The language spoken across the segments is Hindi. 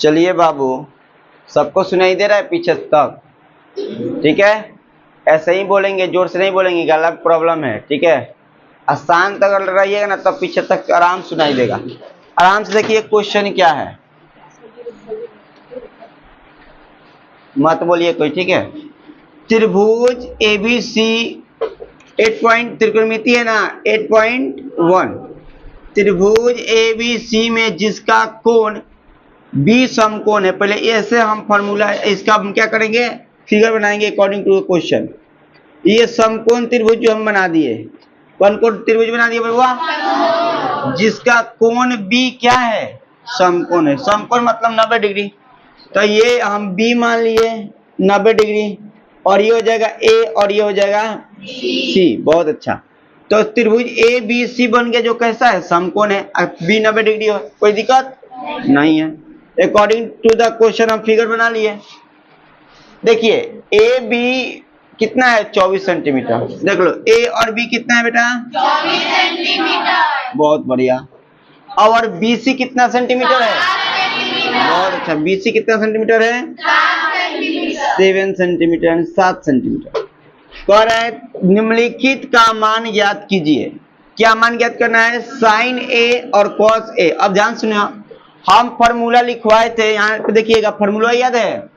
चलिए बाबू, सबको सुनाई दे रहा है पीछे तक? ठीक है, ऐसे ही बोलेंगे, जोर से नहीं बोलेंगे, गला प्रॉब्लम है। ठीक है, शांत अगर रहिएगा ना तब पीछे तक आराम सुनाई देगा। आराम से देखिए क्वेश्चन क्या है, मत बोलिए कोई। ठीक है, त्रिभुज ABC 8 पॉइंट त्रिकोणमिति है ना 8.1। त्रिभुज ABC में जिसका कोण B समकोण है। पहले ऐसे हम फॉर्मूला इसका हम क्या करेंगे, फिगर बनाएंगे अकॉर्डिंग टू क्वेश्चन। ये समकोण त्रिभुज जो हम बना दिए, कौन कौन त्रिभुज बना दिए बाबा? जिसका कोण B क्या है, समकोण है। समकोण मतलब 90 डिग्री। तो ये हम B मान लिए 90 डिग्री, और ये हो जाएगा A और ये हो जाएगा C। बहुत अच्छा। तो त्रिभुज ABC बन गया जो कैसा है, समकोण है। B 90 डिग्री हो, कोई दिक्कत नहीं है। अकॉर्डिंग टू द क्वेश्चन हम फिगर बना लिए। देखिए AB कितना है, 24 सेंटीमीटर। देख लो A और B कितना है बेटा, 24 सेंटीमीटर। बहुत बढ़िया। और BC कितना सेंटीमीटर है, बहुत अच्छा। BC कितना सेंटीमीटर है, 7 सेंटीमीटर, 7 सेंटीमीटर। कह रहा है निम्नलिखित का मान ज्ञात कीजिए। क्या मान ज्ञात करना है, साइन A और कॉस A। अब ध्यान सुनिए, हम फॉर्मूला लिखवाए थे, यहाँ पे देखिएगा फॉर्मूला याद है।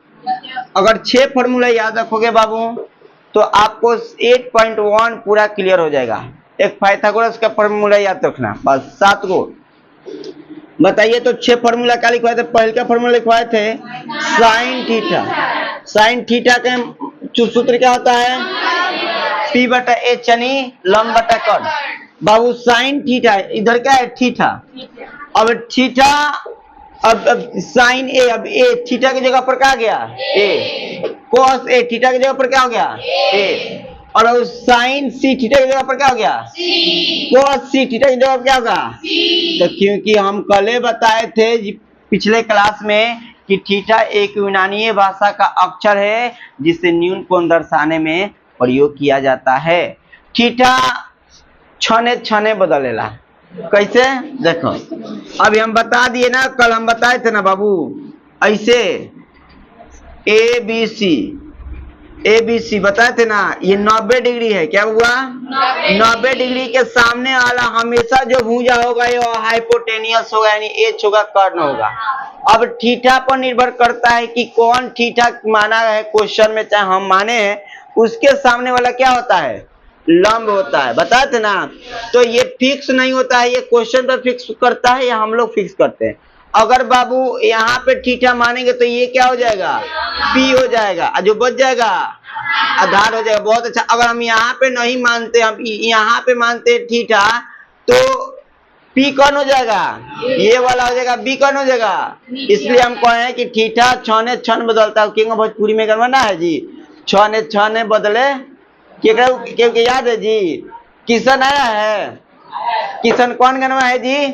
अगर 6 फॉर्मूला याद रखोगे बाबू तो आपको 8.1 पूरा क्लियर हो जाएगा। एक पाइथागोरस का फॉर्मूला याद रखना, बस 7 को। बताइए तो 6 फॉर्मूला क्या लिखवाए थे? पहले का फॉर्मूला लिखवाए थे साइन थीटा। साइन थीटा का सूत्र क्या होता है, P/H यानी लंब बटा कर्ण। बाबू साइन थीटा, इधर क्या है, थीटा। अब थीटा, अब साइन A, अब A थीटा की जगह पर क्या गया, A। कॉस A थीटा की जगह पर क्या हो गया, A। और अब साइन C थीटा की जगह पर क्या हो गया, कॉस C थीटा की जगह पर क्या होगा, तो क्योंकि हम कल बताए थे पिछले क्लास में कि थीटा एक यूनानी भाषा का अक्षर है जिसे न्यून कोण दर्शाने में प्रयोग किया जाता है। थीटा क्षणे क्षणे बदलेला। कैसे, देखो अभी हम बता दिए ना, कल हम बताए थे ना बाबू, ऐसे ABC बताए थे ना, ये 90 डिग्री है। क्या हुआ, 90 डिग्री के सामने वाला हमेशा जो भुजा होगा ये हाइपोटेनियस होगा, यानी H होगा, कर्ण होगा। अब थीटा पर निर्भर करता है कि कौन थीटा माना है क्वेश्चन में, चाहे हम माने हैं, उसके सामने वाला क्या होता है, लंब होता है। बताए थे ना। तो ये फिक्स नहीं होता है, ये क्वेश्चन पर फिक्स करता है या हम लोग फिक्स करते हैं। अगर बाबू यहाँ पे थीटा मानेंगे तो ये क्या हो जाएगा, P हो जाएगा, जो बच जाएगा आधार हो जाएगा। बहुत अच्छा। अगर हम यहाँ पे नहीं मानते, हम यहाँ पे मानते थीटा, तो P कौन हो जाएगा, ये वाला हो जाएगा, B कौन हो जाएगा। इसलिए हम कहें कि थीटा क्षणे क्षण बदलता है। क्योंकि भोजपुरी में करवाना है जी, क्षणे क्षण बदले। क्योंकि याद है जी, किशन आया है, किशन कौन गनवा है जी,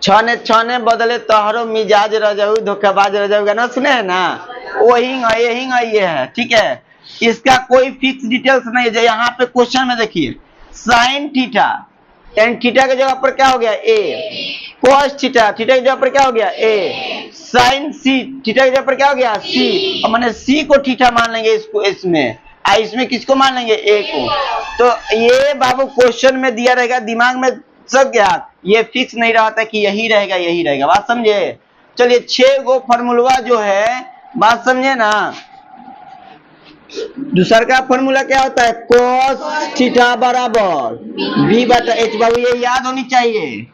छने छने बदले तोहरो मिजाज रजाऊ धोखेबाज रजाऊ, गाना सुने हैं ना, वही ये है। ठीक है, इसका कोई फिक्स डिटेल्स नहीं है। यहाँ पे क्वेश्चन में देखिए, साइन थीटा, टेन थीटा की जगह पर क्या हो गया, A। कोस थीटा, थीटा की जगह पर क्या हो गया, A। साइन C, थीटा की जगह पर क्या हो गया, C। और मैंने C को थीटा मान लेंगे, इसको इसमें, इसमें किसको मान लेंगे, A को। तो ये बाबू क्वेश्चन में दिया रहेगा, दिमाग में सब गया, ये फिक्स नहीं रहता कि यही रहेगा यही रहेगा। बात समझे। चलिए 6 गो फॉर्मूला जो है, बात समझे ना। दूसरा का फॉर्मूला क्या होता है, cos थीटा बराबर B/H। बाबू ये याद होनी चाहिए।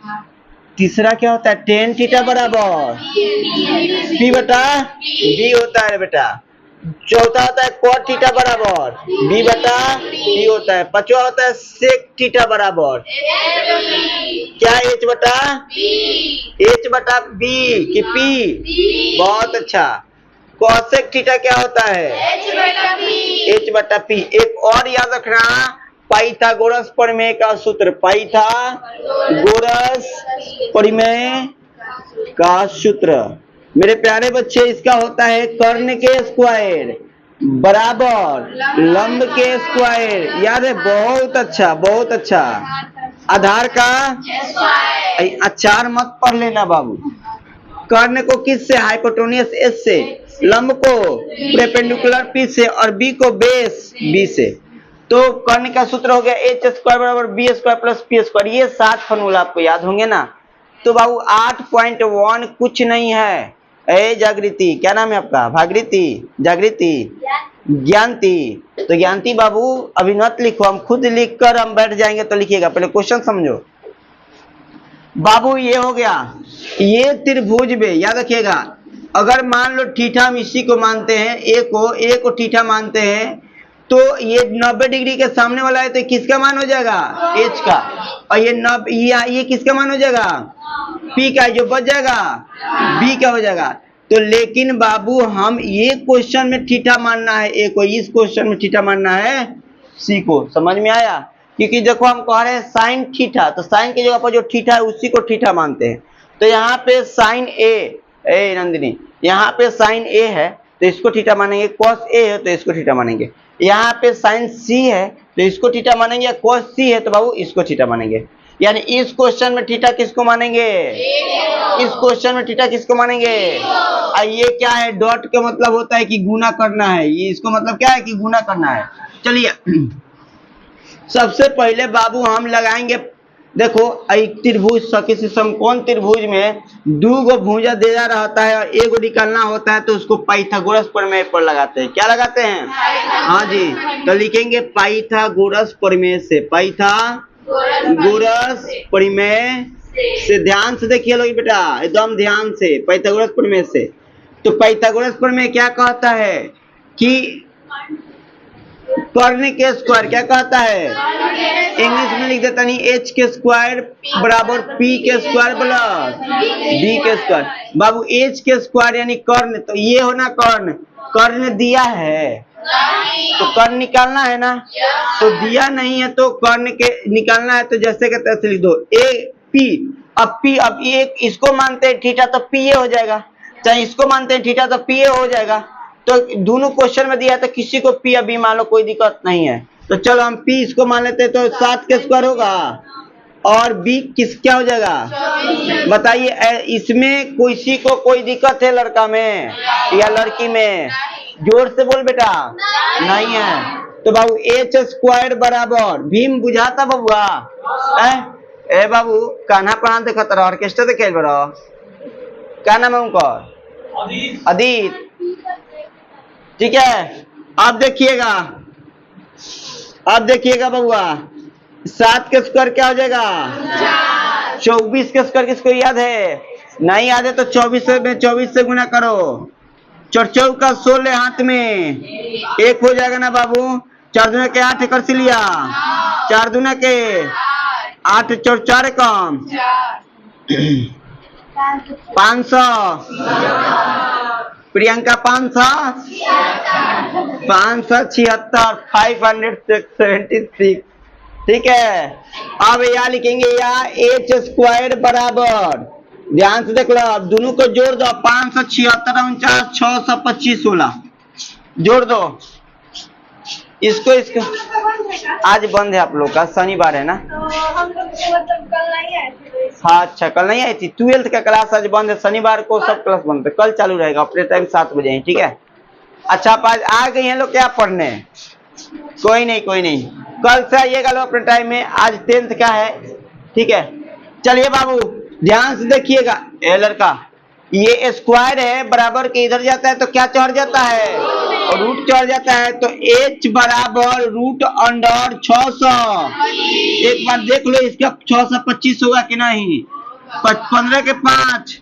तीसरा क्या होता है, tan थीटा बराबर P/B होता है बेटा। चौथा होता है cot थीटा बराबर B/B होता है। पांचवा होता है sec थीटा बराबर क्या, H/B कि P। बहुत अच्छा। cosec थीटा क्या होता है, H/P। एक और याद रखना, पाइथागोरस प्रमेय का सूत्र, पाइथागोरस प्रमेय का सूत्र मेरे प्यारे बच्चे, इसका होता है कर्ण के स्क्वायर बराबर लंब के स्क्वायर। याद है, बहुत अच्छा बहुत अच्छा। आधार का अचार मत पढ़ लेना बाबू, कर्ण को किस से? हाइपोटेन्यूस एच से। लंब को परपेंडिकुलर पी से और बी को बेस बी से। तो कर्ण का सूत्र हो गया एच स्क्वायर बराबर B square plus P square. ये 7 फॉर्मूला आपको याद होंगे ना। तो बाबू 8.1 कुछ नहीं है। ए जागृति, क्या नाम है आपका? भागृति, जागृति, ज्ञानती। तो ज्ञानती बाबू अभी मत लिखो, हम खुद लिख कर हम बैठ जाएंगे तो लिखिएगा। पहले क्वेश्चन समझो बाबू। ये हो गया, ये त्रिभुज में याद रखिएगा। अगर मान लो थीटा हम इसी को मानते हैं, ए को थीटा मानते हैं, तो ये 90 डिग्री के सामने वाला है तो किसका मान हो जाएगा? एच का। और ये किसका मान हो जाएगा? पी का। जो बच जाएगा बी का हो जाएगा। तो लेकिन बाबू हम ये क्वेश्चन में थीटा मानना है ए को, इस क्वेश्चन में थीटा मानना है सी को। समझ में आया? क्योंकि देखो हम कह रहे हैं साइन थीटा, तो साइन की जगह पर जो थीटा है उसी को थीटा मानते हैं। तो यहाँ पे साइन ए नंदिनी, यहाँ पे साइन ए है तो इसको थीटा मानेंगे। कॉस ए है तो इसको थीटा मानेंगे। यहाँ पे साइन सी है तो इसको थीटा मानेंगे। कॉस सी है तो बाबू इसको थीटा मानेंगे। यानी इस क्वेश्चन में थीटा किसको मानेंगे? इस क्वेश्चन में थीटा किसको मानेंगे? और ये क्या है? डॉट का मतलब होता है कि गुना करना है। ये इसको मतलब क्या है? कि गुना करना है। चलिए सबसे पहले बाबू हम लगाएंगे, देखो त्रिभुज सकिश समकोण त्रिभुज में दो गो भुजा दिया रहता है और एक निकालना होता है तो उसको पाइथागोरस प्रमेय पर लगाते हैं। क्या लगाते हैं? हाँ जी। तो लिखेंगे पाइथागोरस प्रमेय से। पाइथागोरस प्रमेय से। ध्यान से देखिए लोग बेटा, एकदम ध्यान से। पाइथागोरस प्रमेय से। तो पाइथागोरस प्रमेय क्या कहता है कि कर्ण के स्क्वायर, क्या कहता है? इंग्लिश में लिख देता नहीं, एच के स्क्वायर बराबर पी के स्क्वायर प्लस बी के स्क्वायर। बाबू एच के स्क्वायर यानी कर्ण, तो ये होना कर्ण। कर्ण दिया है तो कर्ण निकालना है ना, तो दिया नहीं है तो कर्ण के निकालना है। तो जैसे के तैसे लिख दो ए पी। अब पी, अब ये इसको मानते हैं थीटा तो पी ए हो जाएगा, चाहे इसको मानते हैं थीटा तो पी ए हो जाएगा। तो दोनों क्वेश्चन में दिया है तो किसी को पी अभी मान लो, कोई दिक्कत नहीं है। तो चलो हम पी इसको मान लेते हैं, तो 7 के स्क्वायर होगा और बी किस क्या हो जाएगा? बताइए इसमें किसी को कोई दिक्कत है लड़का में या लड़की में? जोर से बोल बेटा। नहीं है। तो बाबू एच स्क्वायर बराबर भीम बुझाता बबुआ ए बाबू कान्हा पढ़ा देखता रहो, ऑर्केस्ट्रा देखे बड़ा। क्या नाम है उनका? अदित। ठीक है, आप देखिएगा, अब देखिएगा बबुआ 7 के स्क्वायर क्या हो जाएगा? 24 के स्क्वायर किसको याद है? नहीं याद है तो 24 से गुना करो। 4 का 16 हाथ में 1 हो जाएगा ना बाबू। 4 दूना के 8 कर लिया, 4 दूना के 8, 4 कम 500। प्रियंका 576, 576। ठीक है, अब यहाँ लिखेंगे या एच स्क्वायर बराबर, ध्यान से देख लो, अब दोनों को जोड़ दो। 576, 49, 625, 16 जोड़ दो। इसको आज बंद है आप लोग का, शनिवार है ना। तो हम लोग मतलब कल नहीं आए थे। हाँ अच्छा, कल नहीं आई थी। 12th का क्लास आज बंद है, शनिवार को सब क्लास बंद है। कल चालू रहेगा अपने टाइम 7 बजे ही। ठीक है, अच्छा आप आज आ गई हैं लोग क्या पढ़ने? कोई नहीं कल से आइएगा लोग अपने टाइम में। आज 10th का है। ठीक है, चलिए बाबू ध्यान से देखिएगा। ए लड़का, ये स्क्वायर है, बराबर के इधर जाता है तो क्या चढ़ जाता है? और रूट चढ़ जाता है। तो h बराबर रूट अंडर 600। एक बार देख लो इसका 625 होगा कि नहीं। 15 के 5,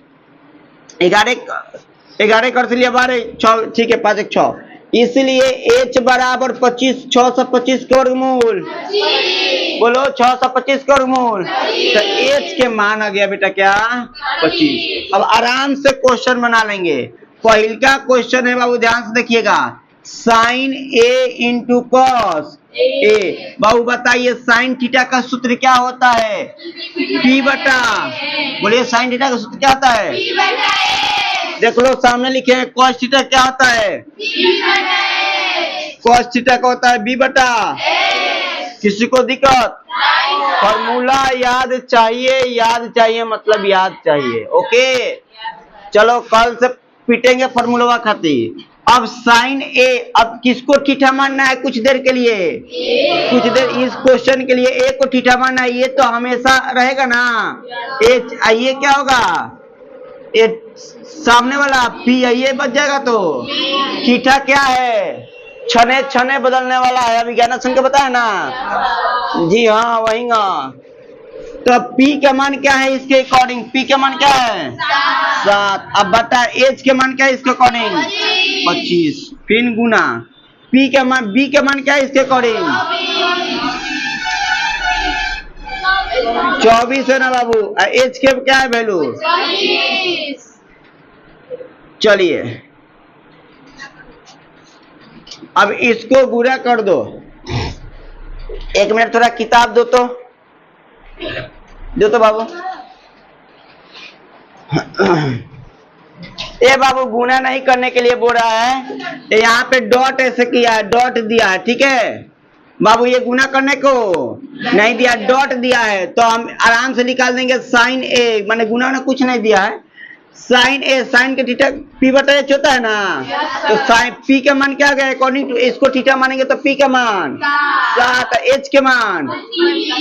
11 कर लिया 12, 6। ठीक है, 5 1 6। इसलिए h बराबर 25, 625 के वर्गमूल। बोलो 625 के वर्गमूल। तो h के मान आ गया बेटा क्या? 25। अब आराम से क्वेश्चन बना लेंगे। पहला क्वेश्चन है बाबू, ध्यान से देखिएगा। Sign A into cos A. बाबू बताइए साइन थीटा का सूत्र क्या होता है? पी बटा, बोलिए साइन थीटा का सूत्र क्या होता है? देख लो सामने लिखे हैं। कॉस थीटा क्या होता है? कॉस थीटा का होता है बी बटा। किसी को दिक्कत? फॉर्मूला याद चाहिए, याद चाहिए मतलब याद चाहिए। ओके चलो कल से पीटेंगे फॉर्मूला खातिर। अब साइन ए, अब किसको थीटा मानना है कुछ देर के लिए? कुछ देर इस क्वेश्चन के लिए ए को थीटा मानना है। ये तो हमेशा रहेगा ना। ये क्या होगा? ए सामने वाला पी ये बच जाएगा। तो थीटा क्या है? छने छने बदलने वाला है। अभी ज्ञान सुन के बताया ना। जी हाँ वही ना। तो P का मान क्या है इसके अकॉर्डिंग? P का मान क्या है? 7। अब बता H के मान क्या है इसके अकॉर्डिंग? 25। फिर गुना B का मान क्या है इसके अकॉर्डिंग? 24 है ना बाबू। H के क्या है वैल्यू? चलिए अब इसको गुणा कर दो। एक मिनट थोड़ा किताब दो तो बाबू। ये बाबू गुना नहीं करने के लिए बोल रहा है। यहाँ पे डॉट ऐसे किया है, डॉट दिया है, ठीक है बाबू। ये गुना करने को नहीं दिया, डॉट दिया है। तो हम आराम से निकाल देंगे साइन ए, माने गुना ने कुछ नहीं दिया है। साइन ए, साइन के थीटा पी बटा एच होता है ना। तो साइन पी का मान क्या गया? अकॉर्डिंग टू इसको थीटा मानेंगे तो पी का मान 7, एच के मान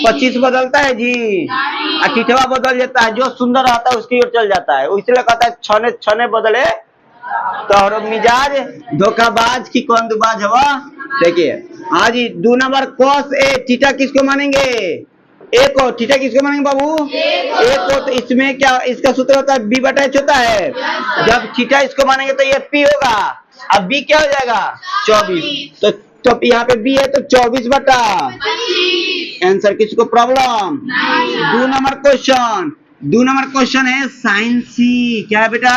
25 बदलता है जी। थीटा बदल जाता है, जो सुंदर रहता है उसकी ओर चल जाता है। इसलिए कहता है छने छने बदले तो मिजाज धोखाबाज की कौन दुबाज हवा। देखिए हाँ जी 2 नंबर कॉस ए, थीटा किसको मानेंगे? ए को। थीटा किसको मानेंगे बाबू? ए को। तो इसमें क्या इसका सूत्र होता है? बी बटा एच होता है। जब थीटा इसको मानेंगे तो ये पी होगा। अब बी क्या हो जाएगा? 24। तो यहाँ पे बी है तो 24 बटा आंसर। किसको problem? 2 number question. 2 number question है साइन सी। क्या है बेटा?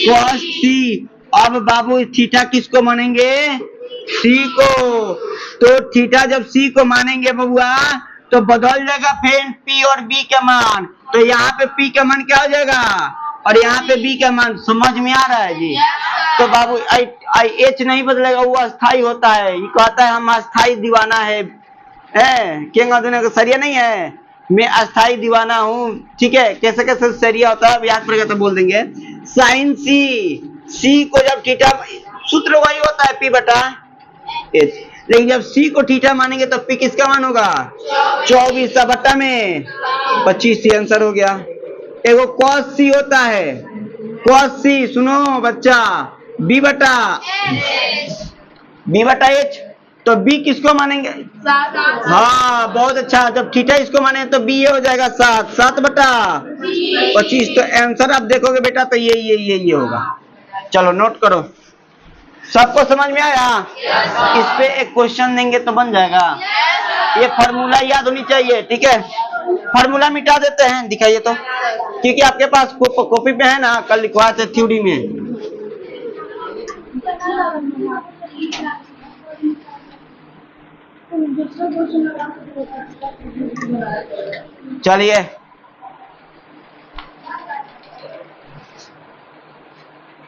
कॉस सी। अब बाबू थीटा किसको मानेंगे? सी को। तो थीटा जब सी को मानेंगे बबुआ तो बदल जाएगा फिर P और B का मान। तो यहाँ पे P का मान क्या हो जाएगा और यहाँ पे B का मान। समझ में आ रहा है जी? तो बाबू H नहीं बदलेगा, वो अस्थाई होता है। ये कहता है हम अस्थाई दीवाना है। क्या सरिया नहीं है, मैं अस्थाई दीवाना हूँ। ठीक है कैसे कैसे सरिया होता है याद पड़ेगा तो बोल देंगे। साइन सी, सी को जब थीटा सूत्र वही होता है P बटा एच। लेकिन जब सी को थीटा मानेंगे तो पी किसका मान होगा? 24 बट्टा में 25। आंसर हो गया। एगो कॉस सी होता है। कॉस सी सुनो बच्चा, बी बटा एच। तो बी किसको मानेंगे? हाँ बहुत अच्छा। जब थीटा इसको माने तो बी ये हो जाएगा 7 बटा 25। तो आंसर आप देखोगे बेटा तो ये होगा। चलो नोट करो। सबको समझ में आया? इस पे एक क्वेश्चन देंगे तो बन जाएगा। ये फॉर्मूला याद होनी चाहिए, ठीक है। फॉर्मूला मिटा देते हैं, दिखाइए तो, क्योंकि आपके पास कॉपी पे है ना, कल लिखवाए थे थ्योरी में। चलिए